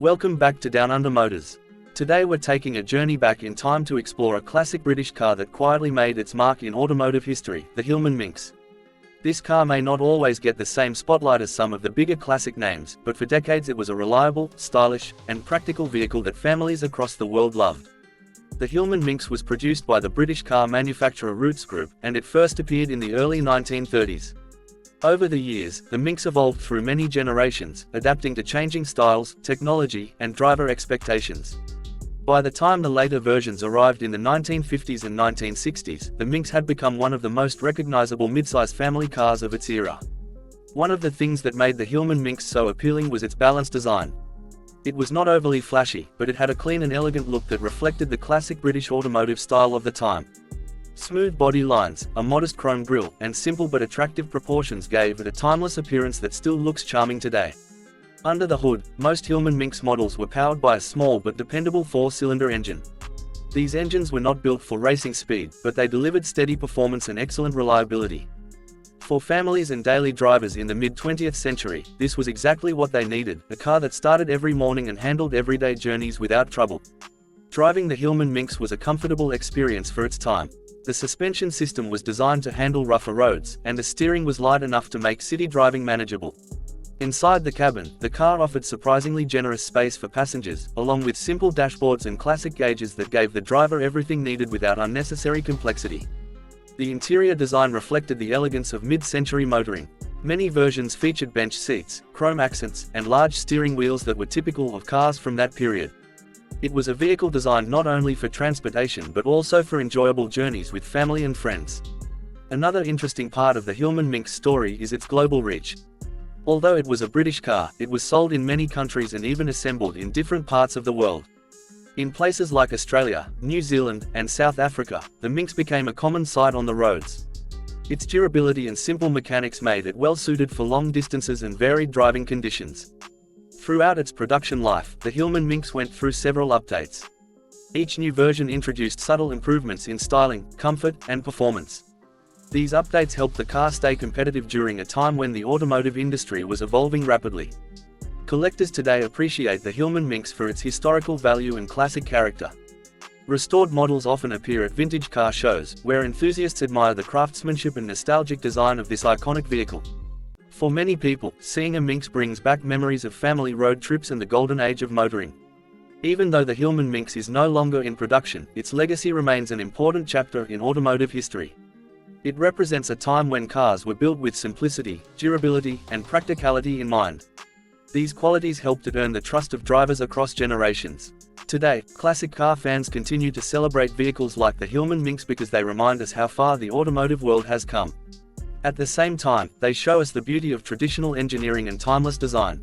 Welcome back to Downunder Motors. Today we're taking a journey back in time to explore a classic British car that quietly made its mark in automotive history, the Hillman Minx. This car may not always get the same spotlight as some of the bigger classic names, but for decades it was a reliable, stylish, and practical vehicle that families across the world loved. The Hillman Minx was produced by the British car manufacturer Rootes Group, and it first appeared in the early 1930s. Over the years, the Minx evolved through many generations, adapting to changing styles, technology, and driver expectations. By the time the later versions arrived in the 1950s and 1960s, the Minx had become one of the most recognizable midsize family cars of its era. One of the things that made the Hillman Minx so appealing was its balanced design. It was not overly flashy, but it had a clean and elegant look that reflected the classic British automotive style of the time. Smooth body lines, a modest chrome grille, and simple but attractive proportions gave it a timeless appearance that still looks charming today. Under the hood, most Hillman Minx models were powered by a small but dependable 4-cylinder engine. These engines were not built for racing speed, but they delivered steady performance and excellent reliability. For families and daily drivers in the mid-20th century, this was exactly what they needed, a car that started every morning and handled everyday journeys without trouble. Driving the Hillman Minx was a comfortable experience for its time. The suspension system was designed to handle rougher roads, and the steering was light enough to make city driving manageable. Inside the cabin, the car offered surprisingly generous space for passengers, along with simple dashboards and classic gauges that gave the driver everything needed without unnecessary complexity. The interior design reflected the elegance of mid-century motoring. Many versions featured bench seats, chrome accents, and large steering wheels that were typical of cars from that period. It was a vehicle designed not only for transportation but also for enjoyable journeys with family and friends. Another interesting part of the Hillman Minx story is its global reach. Although it was a British car, it was sold in many countries and even assembled in different parts of the world. In places like Australia, New Zealand, and South Africa, the Minx became a common sight on the roads. Its durability and simple mechanics made it well suited for long distances and varied driving conditions. Throughout its production life, the Hillman Minx went through several updates. Each new version introduced subtle improvements in styling, comfort, and performance. These updates helped the car stay competitive during a time when the automotive industry was evolving rapidly. Collectors today appreciate the Hillman Minx for its historical value and classic character. Restored models often appear at vintage car shows, where enthusiasts admire the craftsmanship and nostalgic design of this iconic vehicle. For many people, seeing a Minx brings back memories of family road trips and the golden age of motoring. Even though the Hillman Minx is no longer in production, its legacy remains an important chapter in automotive history. It represents a time when cars were built with simplicity, durability, and practicality in mind. These qualities helped it earn the trust of drivers across generations. Today, classic car fans continue to celebrate vehicles like the Hillman Minx because they remind us how far the automotive world has come. At the same time, they show us the beauty of traditional engineering and timeless design.